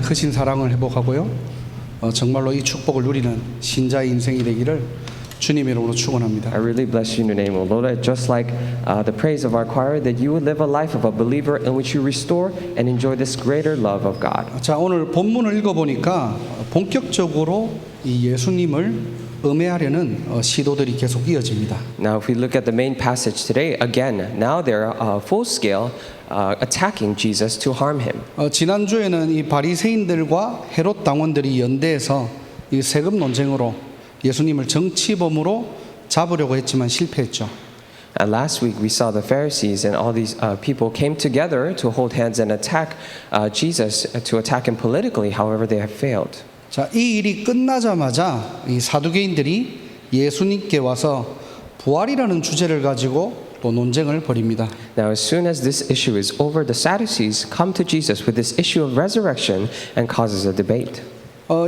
크신 사랑을 회복하고요. 정말로 이 축복을 누리는 신자의 인생이 되기를 주님 이름으로 축원합니다. I really bless you in the name of the Lord. Just like the praise of our choir, that you would live a life of a believer in which you restore and enjoy this greater love of God. 자, 오늘 본문을 읽어보니까 본격적으로 이 예수님을 음해하려는 시도들이 계속 이어집니다. Now, if we look at the main passage today, again, now they're full scale attacking Jesus to harm him. 지난주에는 이 바리새인들과 헤롯 당원들이 연대해서 이 세금 논쟁으로 예수님을 정치범으로 잡으려고 했지만 실패했죠. And last week we saw the Pharisees and all these people came together to hold hands and attack Jesus, to attack him politically. However, they have failed. 자, 이 일이 끝나자마자 이 사두개인들이 예수님께 와서 부활이라는 주제를 가지고 또 논쟁을 벌입니다. Now, as soon as this issue is over, the Sadducees come to Jesus with this issue of resurrection and causes a debate.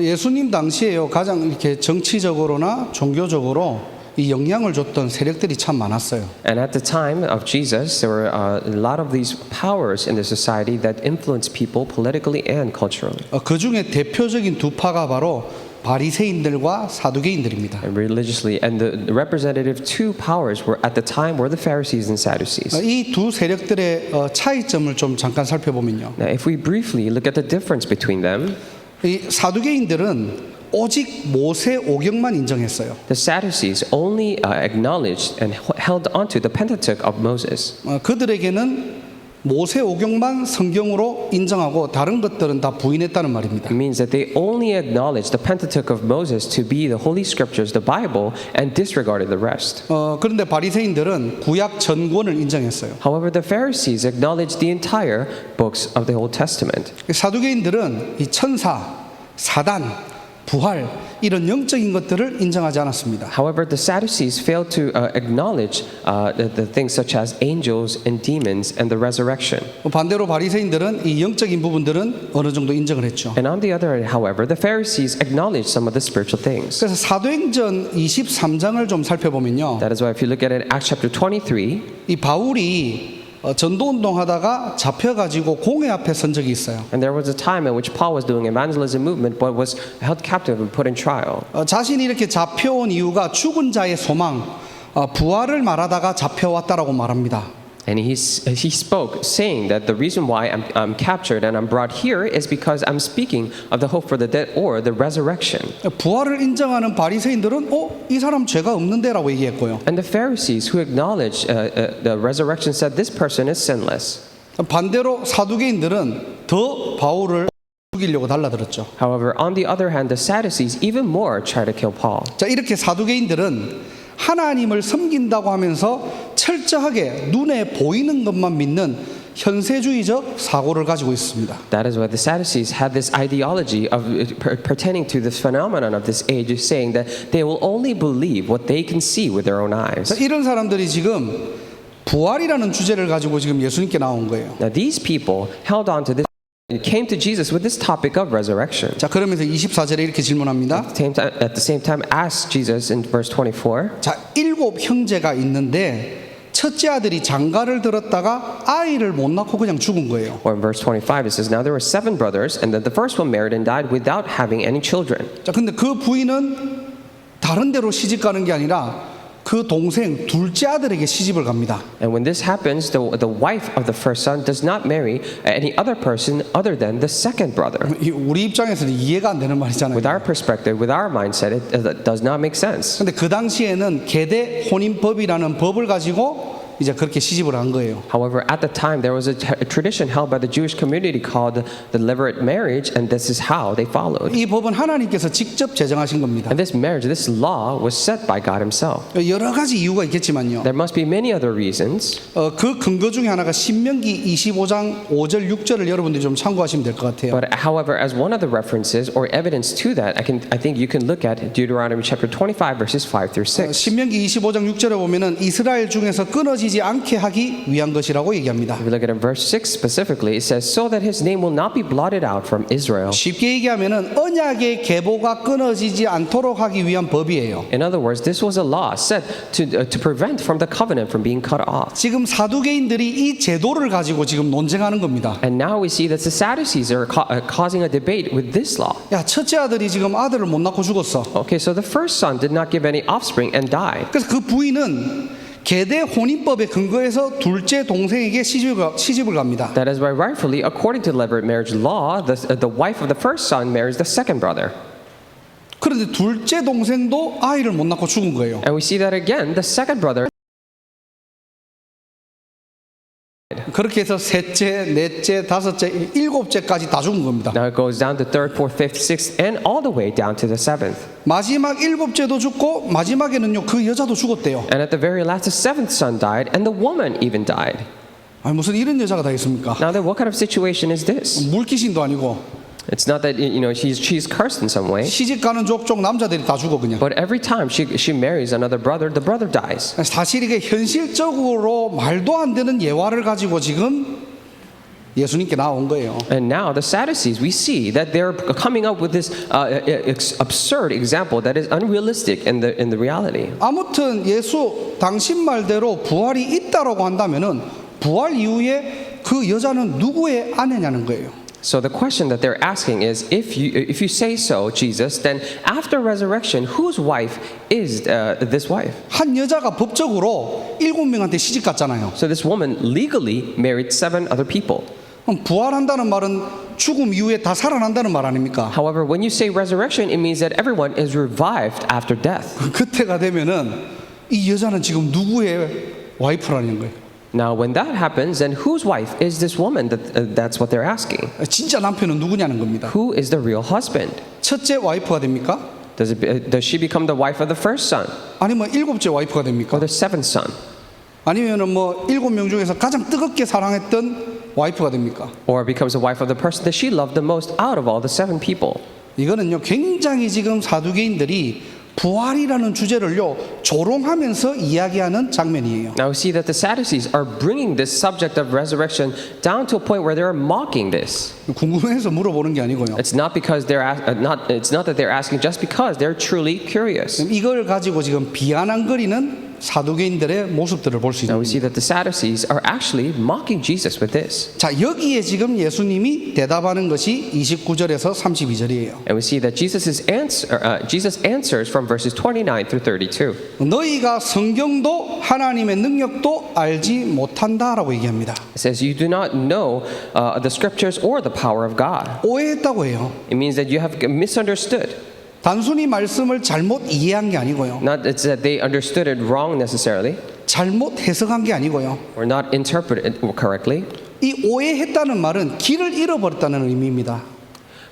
예수님 당시에요 가장 이렇게 정치적으로나 종교적으로 이 영향을 줬던 세력들이 참 많았어요. And at the time of Jesus, there were a lot of these powers in the society that influenced people politically and culturally. 그 중에 대표적인 두 파가 바로 바리새인들과 사두개인들입니다. And religiously, and the representative two powers were at the time were the Pharisees and Sadducees. 이 두 세력들의 차이점을 좀 잠깐 살펴보면요. Now, if we briefly look at the difference between them, 이 사두개인들은 오직 모세 오경만 인정했어요. the Sadducees only acknowledged and held onto the Pentateuch of Moses. 그들에게는 모세 오경만 성경으로 인정하고 다른 것들은 다 부인했다는 말입니다. It means that they only acknowledged the Pentateuch of Moses to be the Holy Scriptures, the Bible, and disregarded the rest. 그런데 바리새인들은 구약 전권을 인정했어요. However, the Pharisees acknowledged the entire books of the Old Testament. 사두개인들은 이 천사, 사단, 부활 이런 영적인 것들을 인정하지 않았습니다. However, the Sadducees failed to acknowledge the things such as angels and demons and the resurrection. 반대로 바리새인들은 이 영적인 부분들은 어느 정도 인정을 했죠. And on the other hand, however, the Pharisees acknowledged some of the spiritual things. 그래서 사도행전 23장을 좀 살펴보면요. That is why if you look at it, Acts chapter 23, 이 바울이 전도운동 하다가 잡혀가지고 공회 앞에 선 적이 있어요. and there was a time in which Paul was doing evangelism movement but was held captive and put in trial. 자신이 이렇게 잡혀온 이유가 죽은 자의 소망, 부활을 말하다가 잡혀왔다라고 말합니다. And he spoke, saying that the reason why I'm captured and I'm brought here is because I'm speaking of the hope for the dead or the resurrection. 부활을 인정하는 바리새인들은 이 사람 죄가 없는데라고 얘기했고요. And the Pharisees who acknowledged the resurrection said this person is sinless. 반대로 사두개인들은 더 바울을 죽이려고 달라들었죠. However, on the other hand, the Sadducees even more try to kill Paul. 자, 이렇게 사두개인들은 하나님을 섬긴다고 하면서 철저하게 눈에 보이는 것만 믿는 현세주의적 사고를 가지고 있습니다. That is why the Sadducees had this ideology of pertaining to this phenomenon of this age, saying that they will only believe what they can see with their own eyes. 자, 이런 사람들이 지금 부활이라는 주제를 가지고 지금 예수님께 나온 거예요. Now these people held on to this. It came to Jesus with this topic of resurrection. 자, 그러면서 24절에 이렇게 질문합니다. At the same time, asked Jesus in verse 24. 자, 7 형제가 있는데 첫째 아들이 장가를 들었다가 아이를 못 낳고 그냥 죽은 거예요. Or in verse 25, it says, now there were 7 brothers, and then the first one married and died without having any children. 자, 근데 그 부인은 다른 데로 시집 가는 게 아니라 그 동생 둘째 아들에게 시집을 갑니다. And when this happens, the wife of the first son does not marry any other person other than the second brother. 우리 입장에서는 이해가 안 되는 말이잖아요. With our perspective, with our mindset, it does not make sense. 근데 그 당시에는 계대 혼인법이라는 법을 가지고 이제 그렇게 시집을 한 거예요. However, at the time, there was a tradition held by the Jewish community called the levirate marriage, and this is how they followed. 이 법은 하나님께서 직접 제정하신 겁니다. And this marriage, this law, was set by God Himself. 여러 가지 이유가 있겠지만요. There must be many other reasons. 그 근거 중에 하나가 신명기 25장 5절 6절을 여러분들이 좀 참고하시면 될 것 같아요. But however, as one of the references or evidence to that, I think you can look at Deuteronomy chapter 25 verses 5 through 6. 신명기 25장 6절에 보면은 이스라엘 중에서 끊어진 끊어지지 않게 하기 위한 것이라고 얘기합니다. If you look at it in verse 6 specifically, it says, so that his name will not be blotted out from Israel. 쉽게 얘기하면은 언약의 계보가 끊어지지 않도록 하기 위한 법이에요. In other words, this was a law set to prevent from the covenant from being cut off. 지금 사두개인들이 이 제도를 가지고 지금 논쟁하는 겁니다. And now we see that the Sadducees are causing a debate with this law. 야, 첫째 아들이 지금 아들을 못 낳고 죽었어. Okay, so the first son did not give any offspring and died. 그래서 그 부인은 계대 혼인법에 근거해서 둘째 동생에게 시집을 갑니다. That is why rightfully, according to the Levirate marriage law, the wife of the first son marries the second brother. 그런데 둘째 동생도 아이를 못 낳고 죽은 거예요. And we see that again, the second brother. 그렇게 해서 셋째, 넷째, 다섯째, 일곱째까지 다 죽은 겁니다. Now it goes down to third, fourth, fifth, sixth, and all the way down to the seventh. 마지막 일곱째도 죽고 마지막에는요 그 여자도 죽었대요. And at the very last, the seventh son died, and the woman even died. 아니 무슨 이런 여자가 다 있습니까? Now then, what kind of situation is this? 물귀신도 아니고 It's not that she's cursed in some way, 시집 가는 족족 남자들이 다 죽어 그냥. but every time she marries another brother, the brother dies. 사실 이게 현실적으로 말도 안 되는 예화를 가지고 지금 예수님께 나온 거예요. And now the Sadducees, we see that they're coming up with this absurd example that is unrealistic in the reality. 아무튼 예수 당신 말대로 부활이 있다라고 한다면은 부활 이후에 그 여자는 누구의 아내냐는 거예요. So the question that they're asking is, if you say so, Jesus, then after resurrection, whose wife is this wife? 한 여자가 법적으로 7명한테 시집 갔잖아요. So this woman legally married 7 other people. 그럼 부활한다는 말은 죽음 이후에 다 살아난다는 말 아닙니까? However, when you say resurrection, it means that everyone is revived after death. 그때가 되면은 이 여자는 지금 누구의 와이프라는 거예요. Now, when that happens, then whose wife is this woman? That's what they're asking. 진짜 남편은 누구냐는 겁니다. Who is the real husband? 첫째 와이프가 됩니까? Does she become the wife of the first son 아니면 일곱째 와이프가 됩니까? or the seventh son? 아니면은 뭐 7명 중에서 가장 뜨겁게 사랑했던 와이프가 됩니까? Or becomes the wife of the person that she loved the most out of all the 7 people? 이거는요 굉장히 지금 사두개인들이 부활이라는 주제를요 조롱하면서 이야기하는 장면이에요. Now we see that the Sadducees are bringing this subject of resurrection down to a point where they're mocking this. 궁금해서 물어보는 게 아니고요. It's not because it's not that they're asking just because they're truly curious. 이걸 가지고 지금 비아냥거리는 사두개인들의 모습들을 볼 수 Now we 있습니다. see that the Sadducees are actually mocking Jesus with this. 자, 여기에 지금 예수님이 대답하는 것이 29절에서 32절이에요. And we see that Jesus answers from verses 29 through 32. 너희가 성경도 하나님의 능력도 알지 못한다라고 얘기합니다. It says, you do not know the scriptures or the power of God. 오해했다고 해요. It means that you have misunderstood. 단순히 말씀을 잘못 이해한 게 아니고요. Not it's that they understood it wrong necessarily, 잘못 해석한 게 아니고요. or not interpreted it correctly. 이 오해했다는 말은 길을 잃어버렸다는 의미입니다.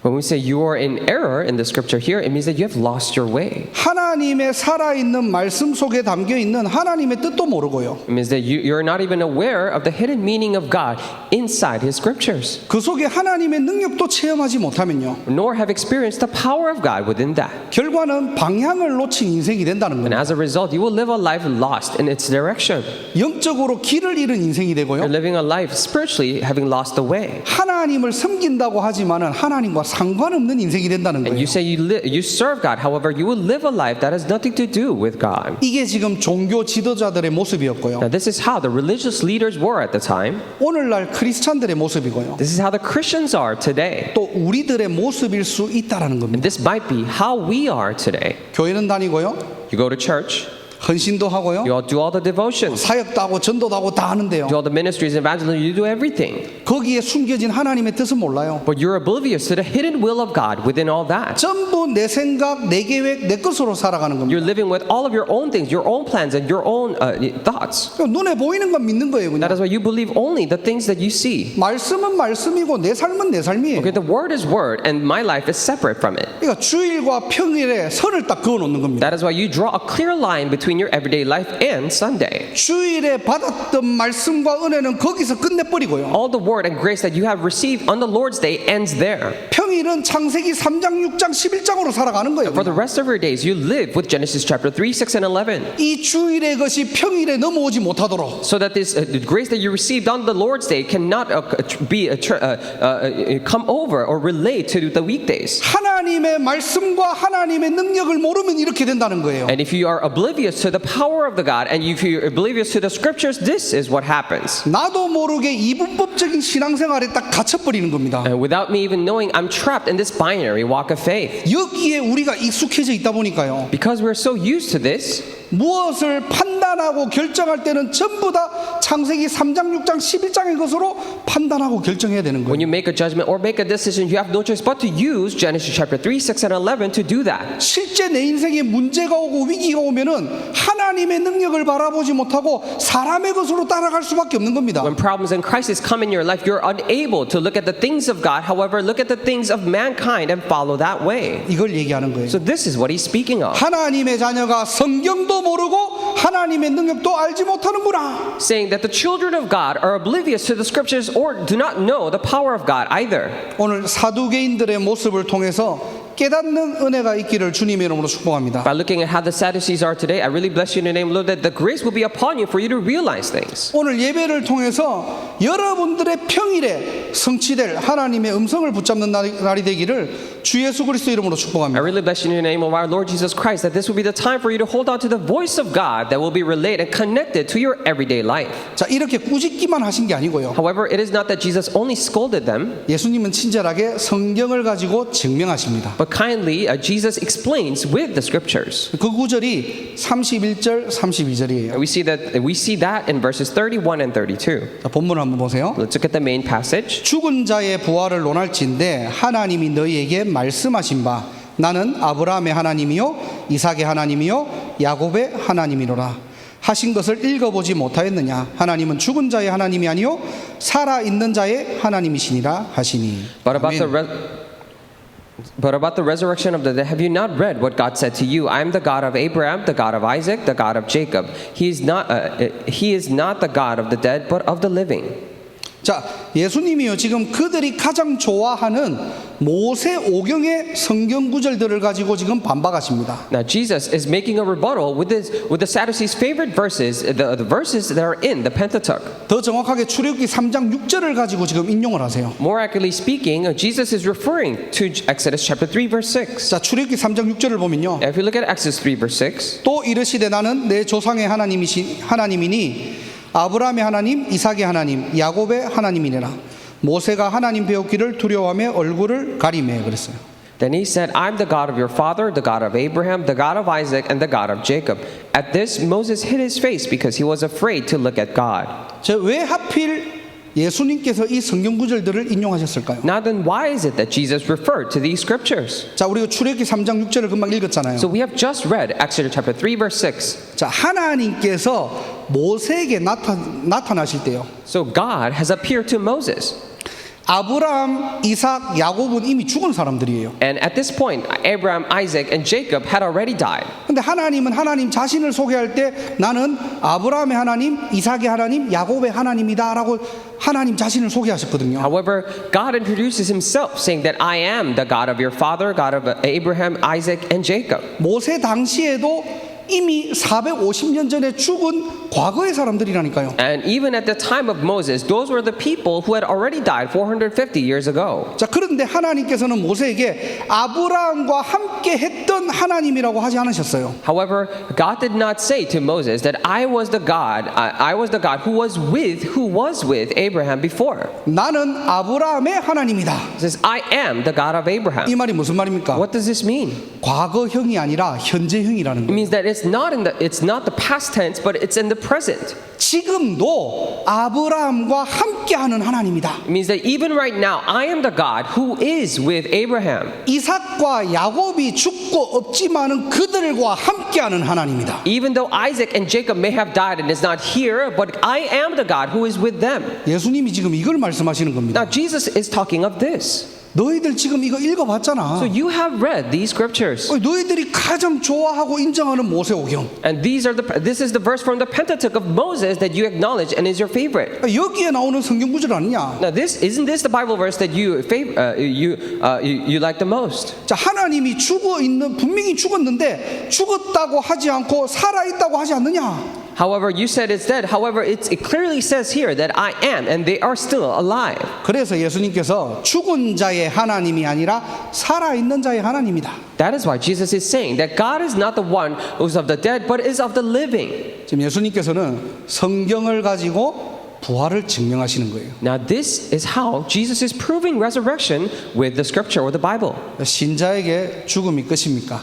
When we say you are in error in the scripture here, it means that you have lost your way. 하나님의 살아있는 말씀 속에 담겨있는 하나님의 뜻도 모르고요. It means that you're not even aware of the hidden meaning of God inside His scriptures, 그 속에 하나님의 능력도 체험하지 못하면요. nor have experienced the power of God within that. 결과는 방향을 놓친 인생이 된다는 And 겁니다. as a result, you will live a life lost in its direction. 영적으로 길을 잃은 인생이 You're 되고요. living a life spiritually having lost the way. 하나님을 섬긴다고 하지만은 하나님과 상관없는 인생이 된다는 And 거예요. you say you serve God, however, you will live a life that has nothing to do with God. 이게 지금 종교 지도자들의 모습이었고요. Now, this is how the religious leaders were at the time. 오늘날 크리스찬들의 모습이고요. This is how the Christians are today. 또 우리들의 모습일 수 있다라는 And 겁니다. this might be how we are today. 교회는 다니고요. You go to church, 헌신도 하고요. you all do all the devotions, 사역도 하고 전도도 하고 다 하는데요. do all the ministries, evangelism, you do everything. 거기에 숨겨진 하나님의 뜻은 몰라요. But you're oblivious to the hidden will of God within all that. 전부 내 생각, 내 계획, 내 것으로 살아가는 You're 겁니다. living with all of your own things, your own plans, and your own thoughts. 눈에 보이는 건 믿는 거예요. That 그냥. is why you believe only the things that you see. 말씀은 말씀이고 내 삶은 내 삶이에요. Okay, the word is word, and my life is separate from it. 그러니까 주일과 평일에 선을 딱 그어놓는 겁니다. That is why you draw a clear line between between your everyday life and Sunday. 주일에 받았던 말씀과 은혜는 거기서 끝내버리고요. All the word and grace that you have received on the Lord's day ends there. 평일은 창세기 3장, 6장, 11장으로 살아가는 거예요. For the rest of your days, you live with Genesis chapter 3, 6, and 11. 이 주일의 것이 평일에 넘어오지 못하도록 So that this the grace that you received on the Lord's day cannot come over or relate to the weekdays. 하나님의 말씀과 하나님의 능력을 모르면 이렇게 된다는 거예요. And if you are oblivious to the power of the God, and if you're oblivious to the scriptures, this is what happens. 나도 모르게 이분법적인 신앙생활에 딱 갇혀버리는 겁니다. And without me even knowing, I'm trapped in this binary walk of faith. 여기에 우리가 익숙해져 있다 보니까요. Because we're so used to this, 무엇을 판단하고 결정할 때는 전부 다 창세기 3장, 6장, 11장의 것으로 판단하고 결정해야 되는 when 거예요. you make a judgment or make a decision, you have no choice but to use Genesis chapter 3, 6, and 11 to do that. 실제 내 인생에 문제가 오고 위기가 오면은 하나님의 능력을 바라보지 못하고 사람의 것으로 따라갈 수밖에 없는 겁니다. When problems and crises come in your life, you're unable to look at the things of God. However, look at the things of mankind and follow that way. 이걸 얘기하는 거예요. So this is what he's speaking of. 하나님의 자녀가 성경도 모르고 하나님의 능력도 알지 못하는구나. Saying that the children of God are oblivious to the scriptures or do not know the power of God either. 오늘 사두개인들의 모습을 통해서 깨닫는 은혜가 있기를 주님의 이름으로 축복합니다. By looking at how the Sadducees are today, I really bless you in the name, Lord, that the grace will be upon you for you to realize things. 오늘 예배를 통해서 여러분들의 평일에 성취될 하나님의 음성을 붙잡는 날이 되기를 주 예수 그리스도 이름으로 I 축복합니다. really bless you in the name of our Lord Jesus Christ, that this will be the time for you to hold on to the voice of God that will be relayed and connected to your everyday life. 자, 이렇게 꾸짖기만 하신 게 아니고요. However, it is not that Jesus only scolded them, 예수님은 친절하게 성경을 가지고 증명하십니다. but kindly Jesus explains with the scriptures. 그 구절이 31절, 32절이에요. We see that in verses 31 and 32. 자, 본문을 한번 보세요. Let's look at the main passage. 죽은 자의 부활을 논할진대 하나님이 너희에게 말씀하신 바 나는 아브라함의 하나님이요 이삭의 하나님이요 야곱의 하나님이로라 하신 것을 읽어보지 못하였느냐. 하나님은 죽은 자의 하나님이 아니요 살아있는 자의 하나님이시니라 하시니. But about 아멘. the resurrection of the dead, have you not read what God said to you? I am the God of Abraham, the God of Isaac, the God of Jacob. He is not the God of the dead, but of the living. 자, 예수님이요 지금 그들이 가장 좋아하는 모세 오경의 성경 구절들을 가지고 지금 반박하십니다. Now Jesus is making a rebuttal with the Sadducees' favorite verses, the verses that are in the Pentateuch. 더 정확하게 출애굽기 3장 6절을 가지고 지금 인용을 하세요. More accurately speaking, Jesus is referring to Exodus chapter 3 verse 6. 자, 출애굽기 3장 6절을 보면요. If you look at Exodus 3 verse 6, 또 이르시되 나는 내 조상의 하나님이니 아브라함의 하나님, 이삭의 하나님, 야곱의 하나님이니라. 모세가 하나님 배웠기를 두려워하며 얼굴을 가리매 그랬어요. then he said, I'm the God of your father, the God of Abraham, the God of Isaac, and the God of Jacob. At this, Moses hid his face because he was afraid to look at God. 저 왜 하필 예수님께서 이 성경 구절들을 인용하셨을까요? Now then, why is it that Jesus referred to these scriptures? 자, 우리가 출애굽기 3장 6절을 금방 읽었잖아요. So we have just read Exodus chapter 3 verse 6. 자, 하나님께서 모세에게 나타나실 때요. So God has appeared to Moses. 아브라함, 이삭, 야곱은 이미 죽은 사람들이에요. And at this point, Abraham, Isaac, and Jacob had already died. 근데 하나님은 하나님 자신을 소개할 때 나는 아브라함의 하나님, 이삭의 하나님, 야곱의 하나님이다라고 하나님 자신을 소개하셨거든요. However, God introduces himself saying that I am the God of your father, God of Abraham, Isaac, and Jacob. 모세 당시에도 이미 450년 전에 죽은 과거의 사람들이라니까요. And even at the time of Moses, those were the people who had already died 450 years ago. 자, 그런데 하나님께서는 모세에게 아브라함과 함께 했던 하나님이라고 하지 않으셨어요. However, God did not say to Moses that I was the God who was with Abraham before. 나는 아브라함의 하나님이다. He says, I am the God of Abraham. 이 말이 무슨 말입니까? What does this mean? 과거형이 아니라 현재형이라는 It 거예요. means that it's not the past tense, but it's in the present. 지금도 아브라함과 함께하는 하나님이다. It means that even right now, I am the God who is with Abraham. 이삭과 야곱이 죽고 없지만은 그들과 함께하는 하나님이다. Even though Isaac and Jacob may have died and is not here, but I am the God who is with them. 예수님이 지금 이걸 말씀하시는 겁니다. Now Jesus is talking of this. 너희들 지금 이거 읽어봤잖아. So you have read these scriptures. 너희들이 가장 좋아하고 인정하는 모세오경. And this is the verse from the Pentateuch of Moses that you acknowledge and is your favorite. 여기에 나오는 성경 구절 아니냐? Now isn't this the Bible verse that you like the most? 자, 하나님이 분명히 죽었는데 죽었다고 하지 않고 살아 있다고 하지 않느냐? However, you said it's dead. However, it clearly says here that I am, and they are still alive. 그래서 예수님께서 죽은 자의 하나님이 아니라 살아 있는 자의 하나님이다. That is why Jesus is saying that God is not the one who's of the dead, but is of the living. 지금 예수님께서는 성경을 가지고 부활을 증명하시는 거예요. Now, this is how Jesus is proving resurrection with the Scripture or the Bible. 신자에게 죽음이 끝입니까?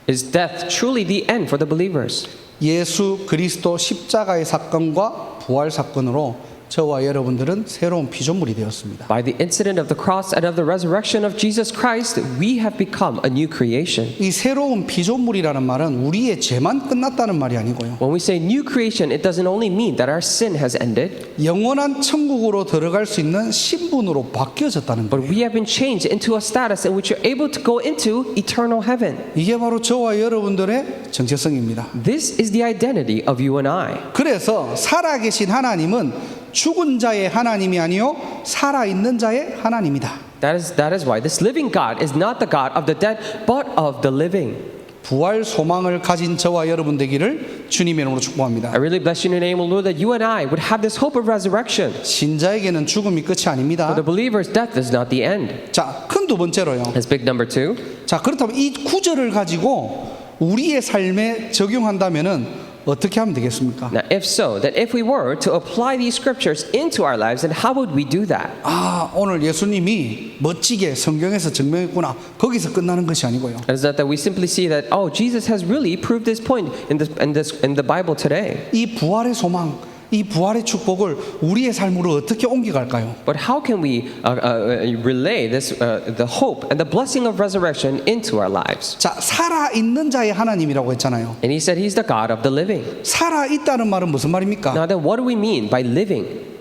Is death truly the end for the believers? 예수 그리스도 십자가의 사건과 부활 사건으로 저와 여러분들은 새로운 피조물이 되었습니다. By the incident of the cross and of the resurrection of Jesus Christ, we have become a new creation. 이 새로운 피조물이라는 말은 우리의 죄만 끝났다는 말이 아니고요. When we say new creation, it doesn't only mean that our sin has ended, 영원한 천국으로 들어갈 수 있는 신분으로 바뀌어졌다는 but 거예요. we have been changed into a status in which you're able to go into eternal heaven. 이게 바로 저와 여러분들의 정체성입니다. This is the identity of you and I. 그래서 살아계신 하나님은 죽은 자의 하나님이 아니요 살아있는 자의 하나님이다. That is why this living God is not the God of the dead, but of the living. 부활 소망을 가진 저와 여러분 되기를 주님의 이름으로 축복합니다. I really bless you in the name of the Lord that you and I would have this hope of resurrection. 신자에게는 죽음이 끝이 아닙니다. For the believer's death is not the end. 자, 큰 두 번째로요. That's big number 2. 자, 그렇다면 이 구절을 가지고 우리의 삶에 적용한다면은 어떻게 하면 되겠습니까? Now, if so, that if we were to apply these scriptures into our lives, then how would we do that? 아, 오늘 예수님이 멋지게 성경에서 증명했구나. 거기서 끝나는 것이 아니고요. Is that we simply see that Jesus has really proved this point in the Bible today. 이 부활의 소망, 이 부활의 축복을 우리의 삶으로 어떻게 옮겨갈까요? But how can we relay the hope and the blessing of resurrection into our lives? 자, 살아 있는 자의 하나님이라고 했잖아요. And he said he's the God of the living. 살아 있다는 말은 무슨 말입니까? Now then, what do we mean by living?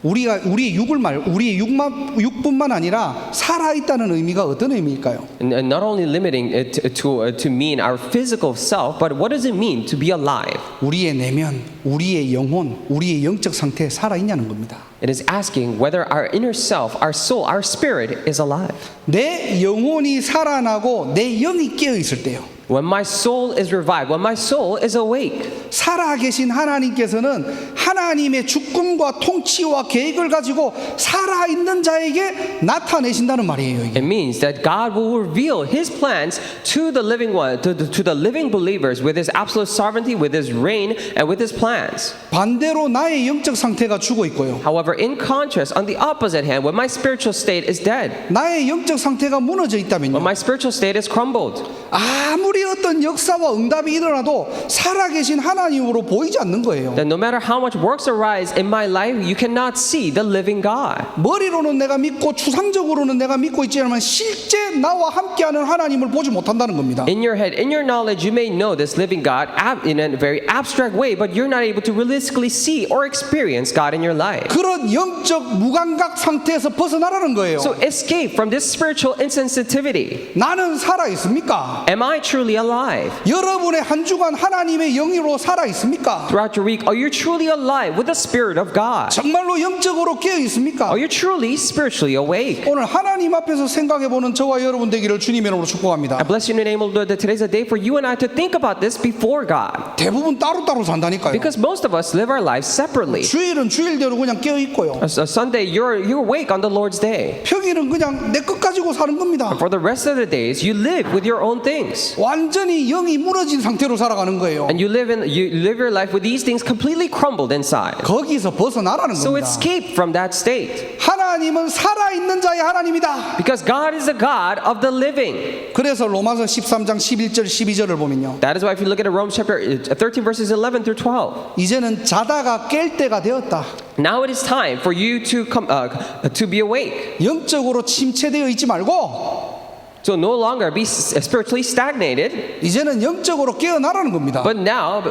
우리의 육뿐만 아니라 살아 있다는 의미가 어떤 의미일까요? And not only limiting it to mean our physical self, but what does it mean to be alive? 우리의 내면, 우리의 영혼, 우리의 영적 상태에 살아 있냐는 겁니다. It is asking whether our inner self, our soul, our spirit is alive. 내 영혼이 살아나고 내 영이 깨어 있을 때요. When my soul is revived, when my soul is awake. 살아계신 하나님께서는 하나님의 주권과 통치와 계획을 가지고 살아있는 자에게 나타내신다는 말이에요. 이게. It means that God will reveal His plans to the living one, to the living believers, with His absolute sovereignty, with His reign, and with His plans. 반대로 나의 영적 상태가 죽어 있고요. However, in contrast, on the opposite hand, when my spiritual state is dead, 나의 영적 상태가 무너져 있다면요. when my spiritual state is crumbled, 아무리 어떤 역사와 응답이 일어나도 살아계신 하나님으로 보이지 않는 거예요. then no matter how much works arise in my life, you cannot see the living God. 머리로는 내가 믿고 추상적으로는 내가 믿고 있지만 실제 나와 함께하는 하나님을 보지 못한다는 겁니다. In your head, in your knowledge, you may know this living God in a very abstract way, but you're not able to realistically see or experience God in your life. 그런 영적 무감각 상태에서 벗어나라는 거예요. So escape from this spiritual insensitivity. 나는 살아 있습니까? Am I truly alive? 여러분의 한 주간 하나님의 영으로 살아 있습니까? Throughout your week, are you truly alive with the Spirit of God? 정말로 영적으로 깨어 있습니까? Are you truly spiritually awake? 오늘 하나님 앞에서 생각해 보는 저와 여러분 되기를 주님의 이름으로 축복합니다. I bless you in the name of the Lord that today's a day for you and I to think about this before God. 대부분 따로따로 산다니까요. Because most of us live our lives separately. 주일은 주일대로 그냥 깨어 있고요. A Sunday, you're awake on the Lord's day. 평일은 그냥 내 것 가지고 사는 겁니다. For the rest of the days, you live with your own things. 완전히 영이 무너진 상태로 살아가는 거예요. And you live your life with these things completely crumbled inside. 거기서 벗어나라는 So 겁니다. escape from that state. 하나님은 살아있는 자의 하나님이다. Because God is the God of the living. 그래서 로마서 13장 11절 12절을 보면요. That is why if you look at Romans chapter 13 verses 11 through 12. 이제는 자다가 깰 때가 되었다. Now it is time for you to be awake. 영적으로 침체되어 있지 말고 So no longer be spiritually stagnated, 이제는 영적으로 깨어나라는 겁니다. but now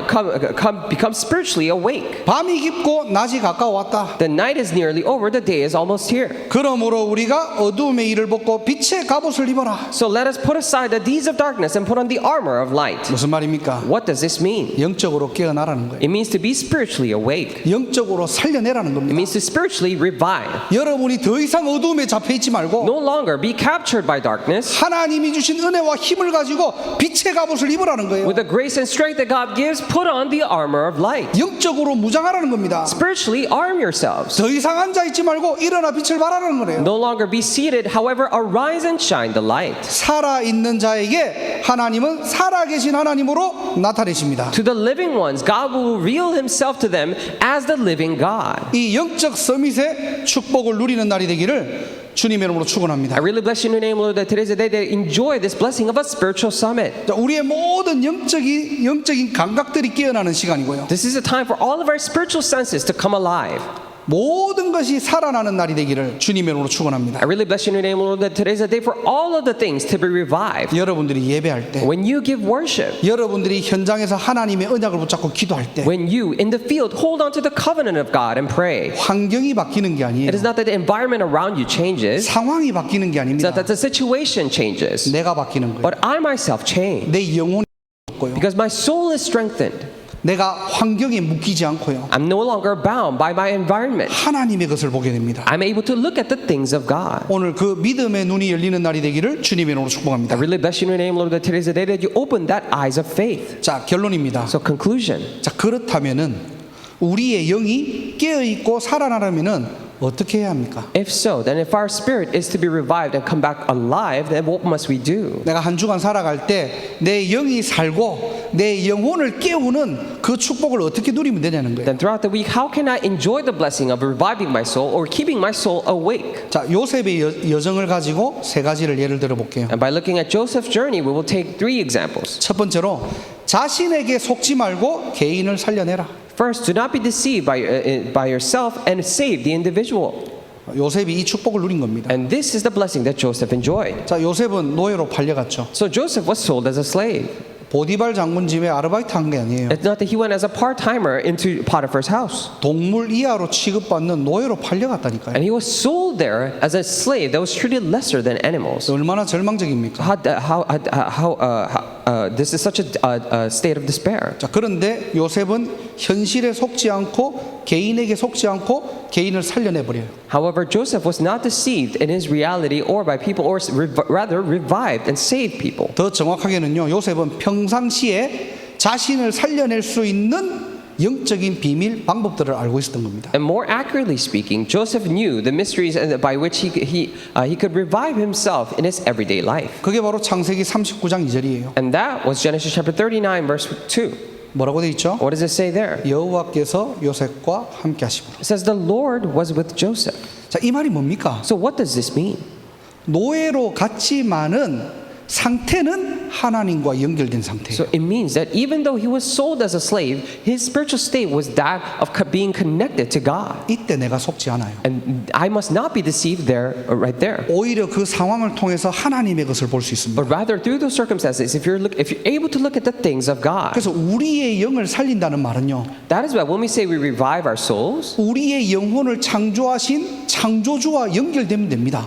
become spiritually awake. 밤이 깊고 낮이 가까워왔다. The night is nearly over, the day is almost here. 그러므로 우리가 어두움의 일을 벗고 빛의 갑옷을 입어라. So let us put aside the deeds of darkness and put on the armor of light. 무슨 말입니까? What does this mean? 영적으로 깨어나라는 거예요. It means to be spiritually awake. 영적으로 살려내라는 It 겁니다. means to spiritually revive. 여러분이 더 이상 어두움에 잡혀 있지 말고 No longer be captured by darkness. 하나님이 주신 은혜와 힘을 가지고 빛의 갑옷을 입으라는 거예요. With the grace and strength that God gives, put on the armor of light. 영적으로 무장하라는 겁니다. Spiritually arm yourselves. 더 이상 앉아 있지 말고 일어나 빛을 발하라는 거예요. No longer be seated, however, arise and shine the light. 살아 있는 자에게 하나님은 살아계신 하나님으로 나타내십니다. To the living ones, God will reveal himself to them as the living God. 이 영적 서밋의 축복을 누리는 날이 되기를 주님의 이름으로 축원합니다. I really bless you in your name, Lord, that today's the day that enjoy this blessing of a spiritual summit. 자, 우리의 모든 영적인 감각들이 깨어나는 시간이고요. This is a time for all of our spiritual senses to come alive. 모든 것이 살아나는 날이 되기를 주님의 이름으로 축원합니다. I really bless you in your name, Lord, that today's a day for all of the things to be revived. 여러분들이 예배할 때, When you give worship, 여러분들이 현장에서 하나님의 언약을 붙잡고 기도할 때, when you in the field hold on to the covenant of God and pray. 환경이 바뀌는 게 아니에요. It is not that the environment around you changes, 상황이 바뀌는 게 it's 아닙니다. not that the situation changes, 내가 바뀌는 거예요. but I myself change 내 영혼이 바뀌고요. because my soul is strengthened. 내가 환경에 묶이지 않고요. I'm no longer bound by my environment. 하나님의 것을 보게 됩니다. I'm able to look at the things of God. 오늘 그 믿음의 눈이 열리는 날이 되기를 주님의 이름으로 I 축복합니다. really bless you in your name, Lord, that today's the day that you open that eyes of faith. 자, 결론입니다. So conclusion. 자, 그렇다면은 우리의 영이 깨어 있고 살아나려면은 어떻게 해야 합니까? If so, then if our spirit is to be revived and come back alive, then what must we do? 내가 한 주간 살아갈 때 내 영이 살고 내 영혼을 깨우는 그 축복을 어떻게 누리면 되냐는 거예요. Then throughout the week, how can I enjoy the blessing of reviving my soul or keeping my soul awake? 자, 요셉의 여정을 가지고 세 가지를 예를 들어 볼게요. And by looking at Joseph's journey, we will take 3 examples. 첫 번째로 자신에게 속지 말고 개인을 살려내라. First, do not be deceived by yourself and save the individual. 요셉이 이 축복을 누린 겁니다. And this is the blessing that Joseph enjoyed. 자, 요셉은 노예로 팔려갔죠. So Joseph was sold as a slave. 보디발 장군 집에 아르바이트 한 게 아니에요. It's not that he went as a part-timer into Potiphar's house. 동물 이하로 취급받는 노예로 팔려갔다니까요. And he was sold there as a slave that was treated lesser than animals. 얼마나 절망적입니까? This is such a state of despair. 자, 그런데 요셉은 현실에 속지 않고 개인에게 속지 않고 개인을 살려내 버려요. However, Joseph was not deceived in his reality or by people, or rather revived and saved people. 더 정확하게는요, 요셉은 평상시에 자신을 살려낼 수 있는 영적인 비밀 방법들을 알고 있었던 겁니다. And more accurately speaking, Joseph knew the mysteries by which he could revive himself in his everyday life. 그게 바로 창세기 39장 2절이에요. And that was Genesis chapter 39, verse 2. 뭐라고 돼 있죠? What does it say there? 여호와께서 요셉과 함께 하시고. It says the Lord was with Joseph. 자, 이 말이 뭡니까? So what does this mean? 노예로 갔지만은 상태는 하나님과 연결된 상태예요. So it means that even though he was sold as a slave, his spiritual state was that of being connected to God. 이때 내가 속지 않아요. And I must not be deceived there, right there. 오히려 그 상황을 통해서 하나님의 것을 볼 수 있습니다. But rather through those circumstances, if you're able to look at the things of God. 그래서 우리의 영을 살린다는 말은요, That is why when we say we revive our souls, 우리의 영혼을 창조하신 창조주와 연결되면 됩니다.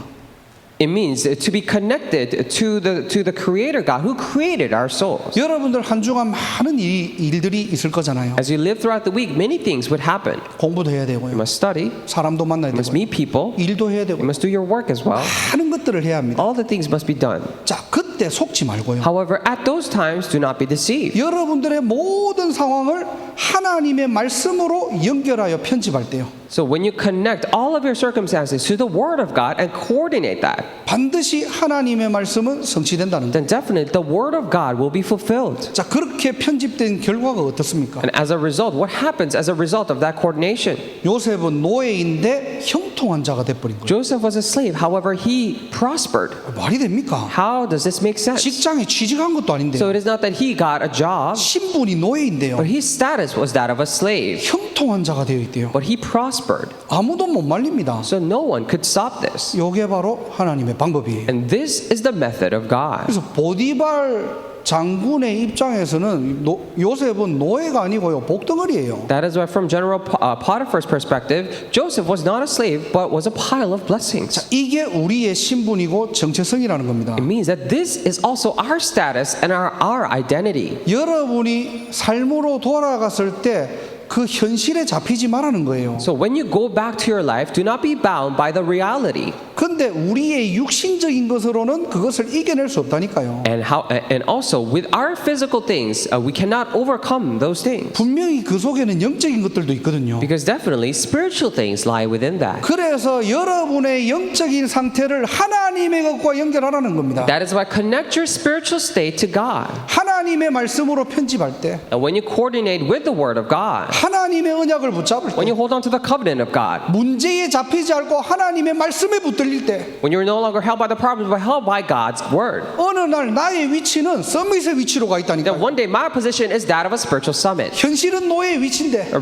it means to be connected to the Creator God who created our souls. 여러분들 한 주간 많은 일들이 있을 거잖아요. As you live throughout the week, many things would happen. 공부도 해야 You 되고요. must study, 사람도 만나야 you must 되고요. meet people, 일도 해야 you 되고 must do your work as well. 많은 것들을 해야 합니다. All the things must be done. 자, 그때 속지 말고요. However, at those times, do not be deceived. 여러분들의 모든 상황을 하나님의 말씀으로 연결하여 편집할 때요, So when you connect all of your circumstances to the Word of God and coordinate that, 반드시 하나님의 말씀은 성취된다는 거. then definitely the Word of God will be fulfilled. 자, 그렇게 편집된 결과가 어떻습니까? And as a result, what happens as a result of that coordination? 요셉은 노예인데 형통한 자가 돼버린 거예요. Joseph was a slave, however, he prospered. 말이 됩니까? How does this make sense? 직장에 취직한 것도 아닌데 So it is not that he got a job, 신분이 노예인데요, but his status was that of a slave. 형통한 자가 되어 있대요. But he prospered. prospered. 아무도 못 말립니다. So no one could stop this. 요게 바로 하나님의 방법이에요. And this is the method of God. 그래서 보디발 장군의 입장에서는 요셉은 노예가 아니고요, 복덩어리예요. That is why from General Potiphar's perspective, Joseph was not a slave but was a pile of blessings. 이게 우리의 신분이고 정체성이라는 겁니다. It means that this is also our status and our identity. 여러분이 삶으로 돌아갔을 때 그 현실에 잡히지 말라는 거예요. So when you go back to your life, do not be bound by the reality. 근데 우리의 육신적인 것으로는 그것을 이겨낼 수 없다니까요. And also with our physical things, we cannot overcome those things. 분명히 그 속에는 영적인 것들도 있거든요. Because definitely spiritual things lie within that. 그래서 여러분의 영적인 상태를 하나님의 것과 연결하라는 겁니다. That is why connect your spiritual state to God. 하나님의 말씀으로 편집할 때, And when you coordinate with the Word of God, 하나님의 언약을 붙잡을 when 때, you hold on to the covenant of God, 문제에 잡히지 않고 하나님의 말씀에 붙들릴 때, when you're no longer held by the problems but held by God's Word, 어느 날 나의 위치는 서밋의 위치로 가 then 있다니까요. one day my position is that of a spiritual summit. 현실은 노예의 위치인데 In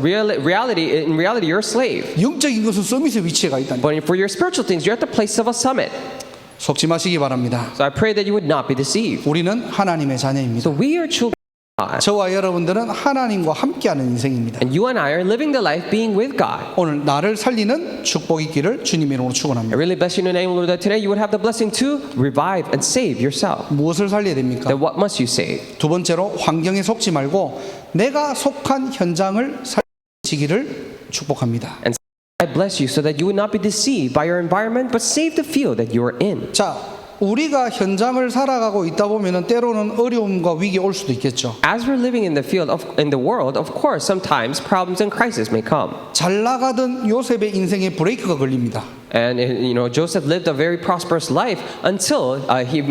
reality, you're a slave. 영적인 것은 서밋의 위치에 가 있다니까요. But for your spiritual things, you're at the place of a summit. 속지 마시기 바랍니다. So I pray that you would not be deceived. 우리는 하나님의 자녀입니다. So we are children of God. 저와 여러분들은 하나님과 함께하는 인생입니다. And you and I are living the life being with God. 오늘 나를 살리는 축복이 있기를 주님의 이름으로 I 축원합니다. really bless you in the name of the Lord that today you would have the blessing to revive and save yourself. 무엇을 살려야 됩니까? Then what must you save? 두 번째로 환경에 속지 말고 내가 속한 현장을 살리시기를 축복합니다. And I bless you so that you would not be deceived by your environment, but save the field that you are in. 자, 우리가 현장을 살아가고 있다 보면은 때로는 어려움과 위기 올 수도 있겠죠. As we're living in the field in the world, of course, sometimes problems and crises may come. 잘 나가던 요셉의 인생에 브레이크가 걸립니다. And Joseph lived a very prosperous life until he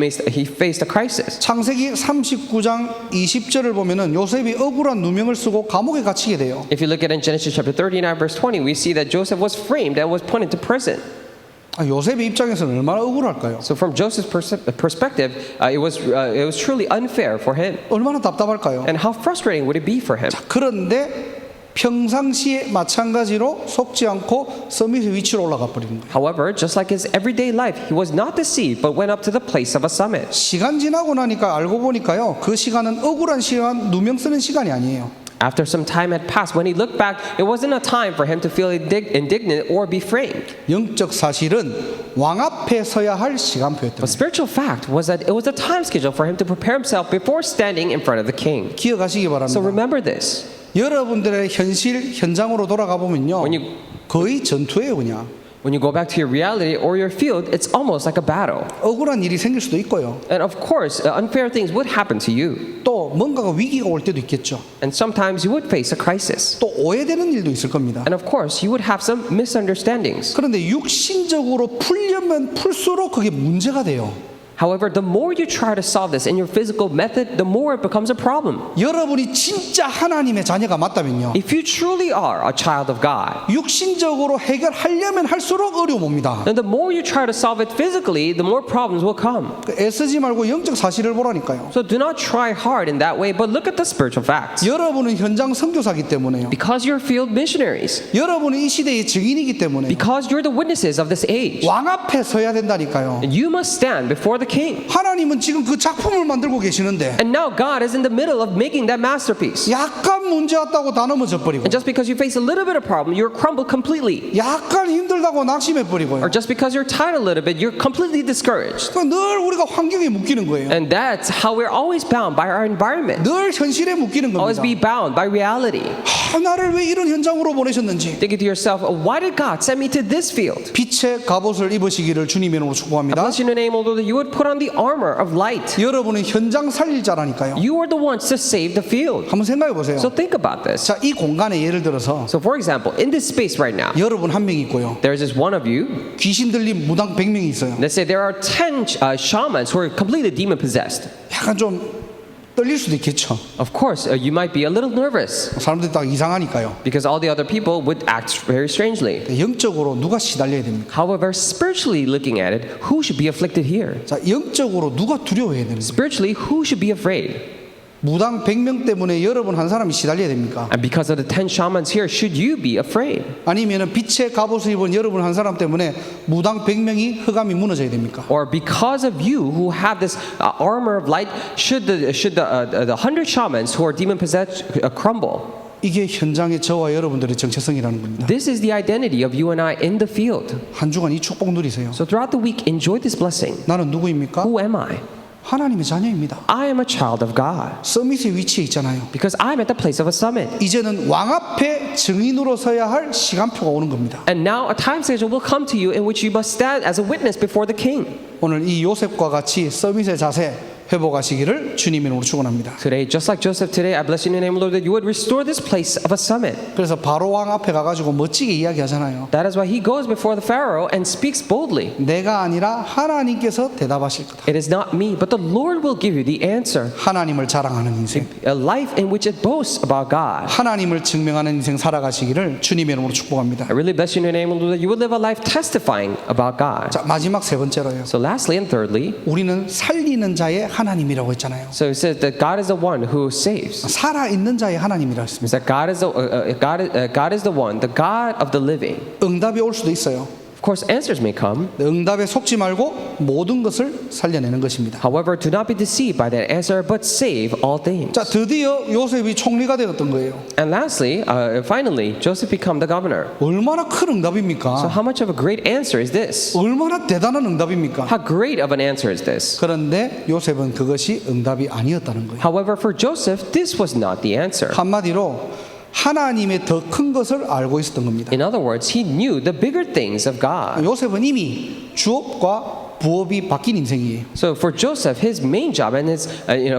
faced a crisis. 창세기 39장 20절을 보면은 요셉이 억울한 누명을 쓰고 감옥에 갇히게 돼요. If you look at in Genesis chapter 39 verse 20, we see that Joseph was framed and was put into prison. 요셉의 입장에서는 얼마나 억울할까요? So from Joseph's perspective, it was truly unfair for him. 얼마나 답답할까요? And how frustrating would it be for him? 그런데 평상시에 마찬가지로 속지 않고 서밋의 위치로 올라가 버리는 거예요. However, just like his everyday life, he was not deceived but went up to the place of a summit. 시간 지나고 나니까 알고 보니까요. 그 시간은 억울한 시간, 누명 쓰는 시간이 아니에요. After some time had passed, when he looked back, it wasn't a time for him to feel indignant or be framed. 영적 사실은 왕 앞에 서야 할 시간표였던 But spiritual fact was that it was a time schedule for him to prepare himself before standing in front of the king. 기억하시기 So 바랍니다. remember this. 여러분들의 현장으로 돌아가 보면요. 거의 전투예요, 그냥. When you go back to your reality or your field, it's almost like a battle. 억울한 일이 생길 수도 있고요. And of course, unfair things would happen to you. 또 뭔가가 위기가 올 때도 있겠죠. And sometimes you would face a crisis. 또 오해되는 일도 있을 겁니다. And of course, you would have some misunderstandings. 그런데 육신적으로 풀려면 풀수록 그게 문제가 돼요. However, the more you try to solve this in your physical method, the more it becomes a problem. 여러분이 진짜 하나님의 자녀가 맞다면요. If you truly are a child of God, 육신적으로 해결하려면 할수록 어려움 옵니다. then the more you try to solve it physically, the more problems will come. 애쓰지 말고 영적 사실을 보라니까요. So do not try hard in that way, but look at the spiritual facts. 여러분은 현장 선교사기 때문에요. Because you're field missionaries. 여러분은 이 시대의 증인이기 때문에 Because you're the witnesses of this age. 왕 앞에 서야 된다니까요. And you must stand before the king. 하나님은 지금 그 작품을 만들고 계시는데 And now God is in the middle of making that masterpiece. 약간 문제 왔다고 다 넘어져 버리고 And just because you face a little bit of problem, you're crumbled completely. 약간 힘들다고 낙심해 버리고요. Or just because you're tired a little bit, you're completely discouraged. 늘 우리가 환경에 묶이는 거예요. And that's how we're always bound by our environment. 늘 현실에 묶이는 Always 겁니다. be bound by reality. 나를 왜 이런 현장으로 보내셨는지. Thinking to yourself, why did God send me to this field? 빛의 갑옷을 입으시기를 주님의 이름으로 I 축복합니다. bless you in the name of the Lord that you would put on the armor of light. 여러분은 현장 살릴 자라니까요. You are the ones to save the field. 한번 생각해 보세요. So think about this. 자, 이 공간에 예를 들어서 So for example, in this space right now, 여러분 한 명 있고요. there's this one of you. 귀신 들린 무당 100명이 있어요. Let's say there are 10 shamans who are completely demon possessed. 약간 좀 떨릴 수도 있겠죠. Of course, you might be a little nervous 사람들이 딱 이상하니까요. because all the other people would act very strangely. 영적으로 누가 시달려야 됩니까? However, spiritually looking at it, who should be afflicted here? 자, 영적으로 누가 두려워해야 됩니까? Spiritually, who should be afraid? 무당 100명 때문에 여러분 한 사람이 시달려야 됩니까? And because of the 10 shamans here, should you be afraid? 아니면 빛의 갑옷을 입은 여러분 한 사람 때문에 무당 100명이 흑암이 무너져야 됩니까? Or because of you who have this armor of light, should the 100 shamans who are demon possessed crumble? 이게 현장의 저와 여러분들의 정체성이라는 겁니다. This is the identity of you and I in the field. 한 주간 이 축복 누리세요. So throughout the week, enjoy this blessing. 나는 누구입니까? Who am I? 하나님의 자녀입니다. I am a child of God. 서밋에 위치해 있잖아요. Because I'm at the place of a summit. 이제는 왕 앞에 증인으로 서야 할 시간표가 오는 겁니다. And now a time schedule will come to you in which you must stand as a witness before the king. 오늘 이 요셉과 같이 서밋의 자세 회복하시기를 주님의 이름으로 축원합니다. Today, just like Joseph today, I bless you in the name of the Lord that you would restore this place of a summit. 그래서 바로 왕 앞에 가가지고 멋지게 이야기하잖아요. That is why he goes before the Pharaoh and speaks boldly. 내가 아니라 하나님께서 대답하실 거다. It is not me, but the Lord will give you the answer. 하나님을 자랑하는 인생, A life in which it boasts about God. 하나님을 증명하는 인생 살아가시기를 주님의 이름으로 축복합니다. I really bless you in the name of the Lord that you would live a life testifying about God. 자, 마지막 세 번째로요. So lastly and thirdly, 우리는 살리는 자의 하나님이라고 했잖아요. so it says that God is the one who saves. 살아 있는 자의 하나님이라 It 했습니다. means that God is the one, the God of the living. 응답이 올 수도 있어요. Of course, answers may come. 응답에 속지 말고 모든 것을 살려내는 것입니다. However, do not be deceived by that answer, but save all things. 자, 드디어 요셉이 총리가 되었던 거예요. And lastly, finally, Joseph became the governor. 얼마나 큰 So 응답입니까? how much of a great answer is this? 얼마나 대단한 응답입니까? How great of an answer is this? 그런데 요셉은 그것이 응답이 아니었다는 거예요. However, for Joseph, this was not the answer. 한마디로 하나님의 더 큰 것을 알고 있었던 겁니다. In other words, he knew the bigger things of God. 요셉은 이미 주업과 부업이 바뀐 인생이에요. So for Joseph, his main job and his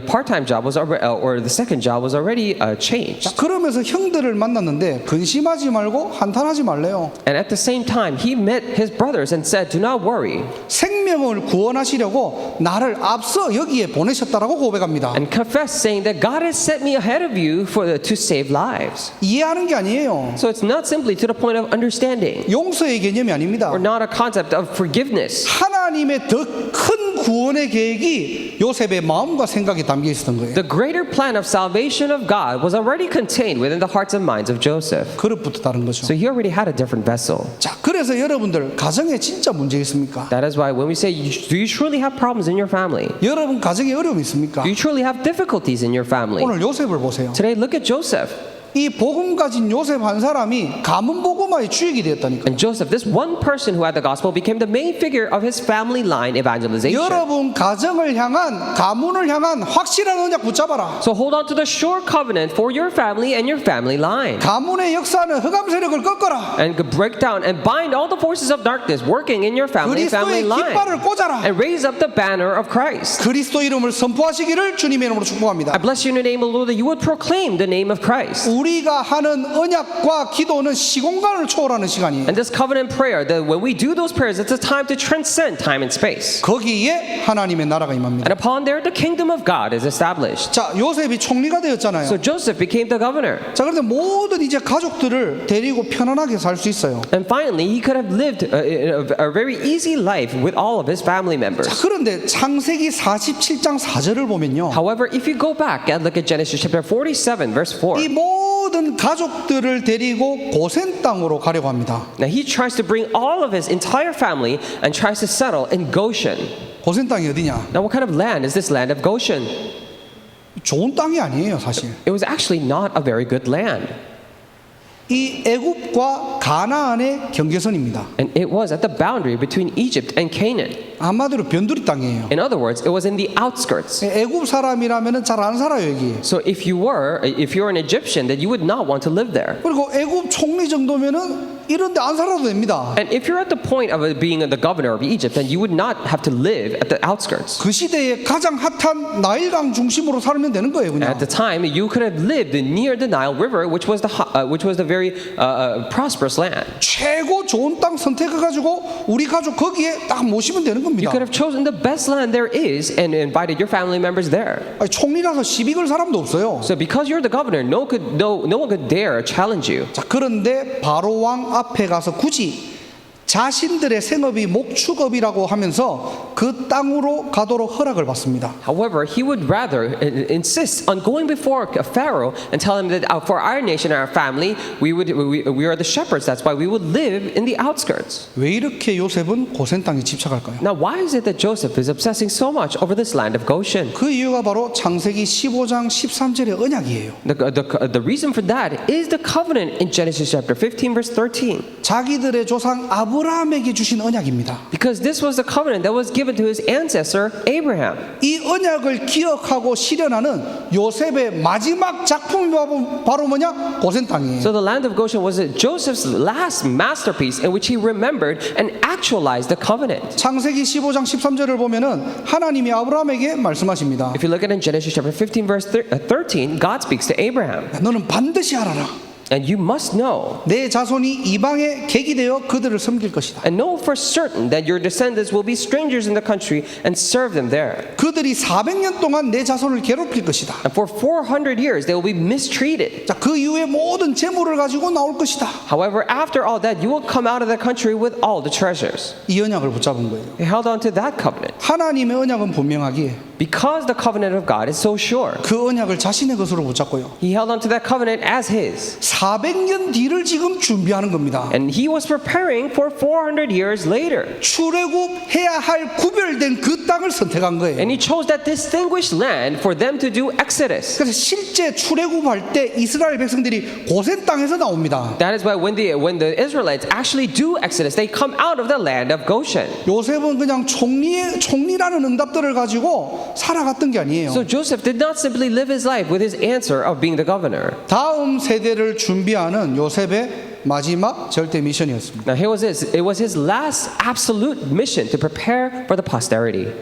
part-time job was already, or the second job was already 자, changed. 그러면서 형들을 만났는데 근심하지 말고 한탄하지 말래요. And at the same time, he met his brothers and said, "Do not worry," 생명을 구원하시려고 나를 앞서 여기에 보내셨다라고 고백합니다. and confess, saying that God has set me ahead of you to save lives. 이해하는 게 아니에요. So it's not simply to the point of understanding, 용서의 개념이 아닙니다. or not a concept of forgiveness. 하나님의 더 큰 구원의 계획이 요셉의 마음과 생각에 담겨 있었던 거예요. The greater plan of salvation of God was already contained within the hearts and minds of Joseph. 그릇부터 다른 거죠. So he already had a different vessel. 자, 그래서 여러분들 가정에 진짜 문제 있습니까? That is why when we say, do you truly have problems in your family? 여러분 가정에 어려움 있습니까? Do you truly have difficulties in your family? 오늘 요셉을 보세요. Today, look at Joseph. 이 복음 가진 요셉 한 사람이 가문 복음화의 주역이 되었다니까. And Joseph, this one person who had the gospel, became the main figure of his family line evangelization. 여러분 가정을 향한 가문을 향한 확실한 언약 붙잡아라. So hold on to the sure covenant for your family and your family line. 가문의 역사는 흑암 세력을 꺾어라. And break down and bind all the forces of darkness working in your family 그리스도의 line. 깃발을 꽂아라. And raise up the banner of Christ. 그리스도 이름을 선포하시기를 주님의 이름으로 축복합니다. I bless you in the name of the Lord that you would proclaim the name of Christ. 우리가 하는 언약과 기도는 시공간을 초월하는 시간이에요. And this covenant prayer, that when we do those prayers, it's a time to transcend time and space. 거기에 하나님의 나라가 임합니다. And upon there, the kingdom of God is established. 자, 요셉이 총리가 되었잖아요. So Joseph became the governor. 자, 그런데 모든 이제 가족들을 데리고 편안하게 살 수 있어요. And finally, he could have lived a very easy life with all of his family members. 자, 그런데 창세기 47장 4절을 보면요. However, if you go back and look at Genesis chapter 47, verse 4, 이 모든 가족들을 데리고 고센 땅으로 가려고 합니다. now he tries to bring all of his entire family and tries to settle in Goshen. 고센 땅이 어디냐? Now, what kind of land is this land of Goshen? 좋은 땅이 아니에요, 사실. It was actually not a very good land. 이 애굽과 가나안의 경계선입니다. And it was at the boundary between Egypt and Canaan. 한마디로 변두리 땅이에요. In other words, it was in the outskirts. 애굽 사람이라면 잘 안 살아요, 여기. So if you're an Egyptian, then you would not want to live there. 그리고 애굽 총리 정도면은 이런 데 안 살아도 됩니다. And if you're at the point of being the governor of Egypt, then you would not have to live at the outskirts. 그 시대에 가장 핫한 나일강 중심으로 살면 되는 거예요, 그냥. At the time, you could have lived near the Nile River, which was the very prosperous land. 최고 좋은 땅 선택해가지고 우리 가족 거기에 딱 모시면 되는 You 겁니다. could have chosen the best land there is and invited your family members there. 아니, 총리라서 시비 걸 사람도 없어요. So because you're the governor, no one could dare challenge you. 자, 그런데 바로 왕 앞에 가서 굳이 자신들의 생업이 목축업이라고 하면서 그 땅으로 가도록 허락을 받습니다. However, he would rather insist on going before Pharaoh and tell him that for our nation and our family, we are the shepherds. That's why we would live in the outskirts. 왜 이렇게 요셉은 고센 땅에 집착할까요? Now, why is it that Joseph is obsessing so much over this land of Goshen? 그 이유가 바로 창세기 15장 13절의 언약이에요. The reason for that is the covenant in Genesis chapter 15, verse 13. 자기들의 조상 아브라함에게 주신 언약입니다. Because this was the covenant that was given to his ancestor Abraham. 이 언약을 기억하고 실현하는 요셉의 마지막 작품이 바로 뭐냐? 고센 땅이에요. So the land of Goshen was Joseph's last masterpiece in which he remembered and actualized the covenant. 창세기 15장 13절을 보면은 하나님이 아브라함에게 말씀하십니다. If you look at it in Genesis chapter 15, verse 13, God speaks to Abraham. 너는 반드시 알아라. And you must know 내 자손이 이방에 객이 되어 그들을 섬길 것이다. and know for certain that your descendants will be strangers in the country and serve them there. 그들이 400년 동안 내 자손을 괴롭힐 것이다. And for 400 years they will be mistreated. 자, 그 이후에 모든 재물을 가지고 나올 것이다. However, after all that, you will come out of the country with all the treasures. 이 언약을 붙잡은 거예요. They held on to that covenant. 하나님의 언약은 분명하기에 Because the covenant of God is so sure, 그 언약을 자신의 것으로 붙잡고요. he held on to that covenant as his. 400년 뒤를 지금 준비하는 겁니다. And he was preparing for 400 years later. 출애굽해야 할 구별된 그 땅을 선택한 거예요. And he chose that distinguished land for them to do Exodus. 그래서 실제 출애굽할 때 이스라엘 백성들이 고센 땅에서 나옵니다. That is why when the Israelites actually do Exodus, they come out of the land of Goshen. 요셉은 그냥 총리라는 응답들을 가지고 살아갔던 게 아니에요. So Joseph did not simply live his life with his answer of being the governor. 다음 세대를 준비하는 요셉의 마지막 절대 미션이었습니다. Now it was his last absolute mission to prepare for the posterity.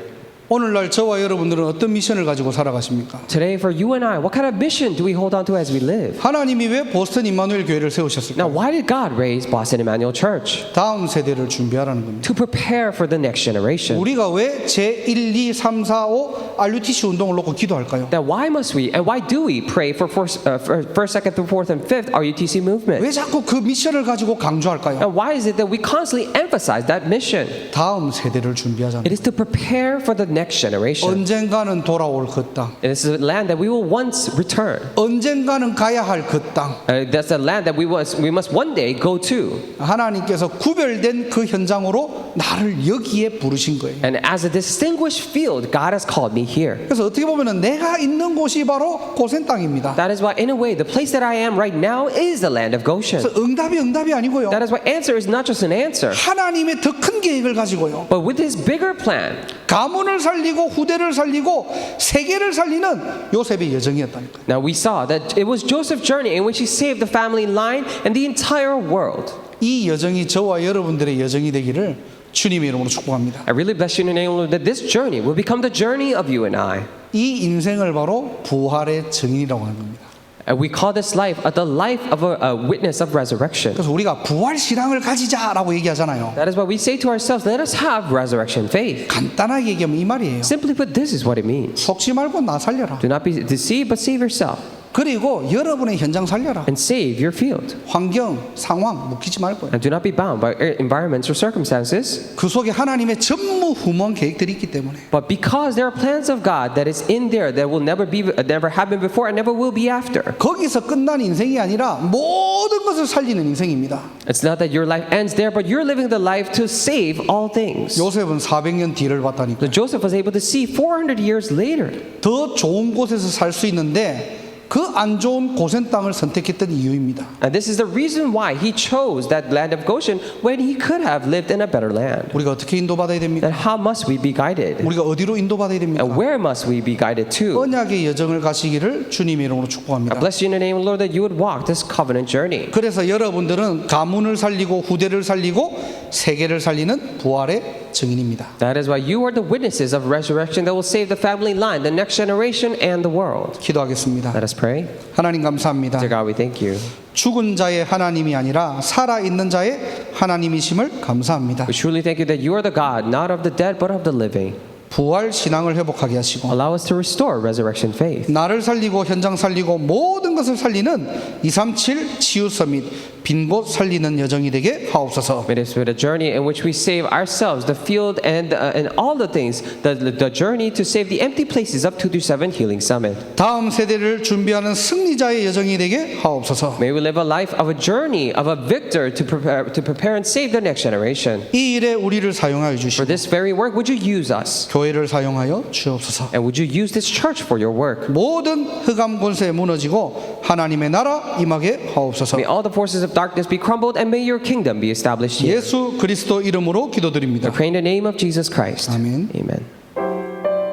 오늘날 저와 여러분들은 어떤 미션을 가지고 살아가십니까? Today for you and I, what kind of mission do we hold on to as we live? 하나님이 왜 보스턴 임마누엘 교회를 Now, 세우셨을까요? why did God raise Boston Emmanuel Church? 다음 세대를 준비하라는 겁니다. To prepare for the next generation. 우리가 왜 제1, 2, 3, 4, 5 RUTC 운동을 놓고 기도할까요? Now, why must we and why do we pray for first, second, through fourth, and fifth RUTC movement? 왜 자꾸 그 미션을 가지고 강조할까요? And why is it that we constantly emphasize that mission? 다음 세대를 준비하자는 It is to prepare for the next generation. 언젠가는 돌아올 그 땅, And this is a land that we will once return. 언젠가는 가야 할 그 땅. That's a land that we must one day go to. 하나님께서 구별된 그 현장으로 나를 여기에 부르신 거예요. And as a distinguished field, God has called me here. 그래서 어떻게 보면은 내가 있는 곳이 바로 고센 땅입니다. That is why, in a way, the place that I am right now is the land of Goshen. 그래서 응답이 아니고요. That is why answer is not just an answer, 하나님의 더 큰 계획을 가지고요. but with His bigger plan. 가문을 살리고 후대를 살리고 세계를 살리는 요셉의 여정이었다니까. Now we saw that it was Joseph's journey in which he saved the family line and the entire world. 이 여정이 저와 여러분들의 여정이 되기를 주님의 이름으로 축복합니다. I really bless you in the name of the Lord that this journey will become the journey of you and I. 이 인생을 바로 부활의 증인이라고 하는 겁니다. And we call this life the life of a witness of resurrection. 그래서 우리가 부활 신앙을 가지자라고 얘기하잖아요. That is why we say to ourselves, let us have resurrection faith. 간단하게 얘기하면 이 말이에요. Simply put, this is what it means. 속지 말고 나 살려라. Do not be deceived, but save yourself. 그리고 여러분의 현장 살려라. And save your field. 환경, 상황 묶이지 말고요. And do not be bound by environments or circumstances. 그 속에 하나님의 전무후무한 계획들이 있기 때문에 But because there are plans of God that is in there that will never happen before and never will be after. 거기서 끝난 인생이 아니라 모든 것을 살리는 인생입니다. It's not that your life ends there, but you're living the life to save all things. 요셉은 400년 뒤를 봤다니까. So Joseph was able to see 400 years later. 더 좋은 곳에서 살 수 있는데 그 안 좋은 고센 땅을 선택했던 이유입니다. And this is the reason why he chose that land of Goshen when he could have lived in a better land. 우리가 어떻게 인도받아야 됩니까? Then how must we be guided? 우리가 어디로 인도받아야 됩니까? And where must we be guided to? 언약의 여정을 가시기를 주님의 이름으로 I 축복합니다. bless you in the name of the Lord that you would walk this covenant journey. 그래서 여러분들은 가문을 살리고 후대를 살리고 세계를 살리는 부활의 증인입니다. That is why you are the witnesses of resurrection that will save the family line, the next generation, and the world. 기도하겠습니다. Let us pray. 하나님 감사합니다. Dear God, we thank you. 죽은 자의 하나님이 아니라 살아있는 자의 하나님이심을 감사합니다. We truly thank you that you are the God, not of the dead, but of the living. 부활 신앙을 회복하게 하시고 Allow us to restore resurrection faith. 나를 살리고 현장 살리고 모든 모든 것을 살리는 237 치유서 및 빈 곳 살리는 여정이 되게 하옵소서. It is with a journey in which we save ourselves, the field, and all the things, the journey to save the empty places of 227 Healing Summit. 다음 세대를 준비하는 승리자의 여정이 되게 하옵소서. May we live a life of a journey of a victor to prepare and save the next generation. 이 일에 우리를 사용하여 For 주시고 this very work, would you use us? 교회를 사용하여 주옵소서. And would you use this church for your work? 모든 흑암 권세 무너지고 하나님의 나라 임하게 하옵소서. May all the forces of darkness be crumbled and may your kingdom be established here. 예수 그리스도 이름으로 기도드립니다. I pray in the name of Jesus Christ. 아멘. Amen.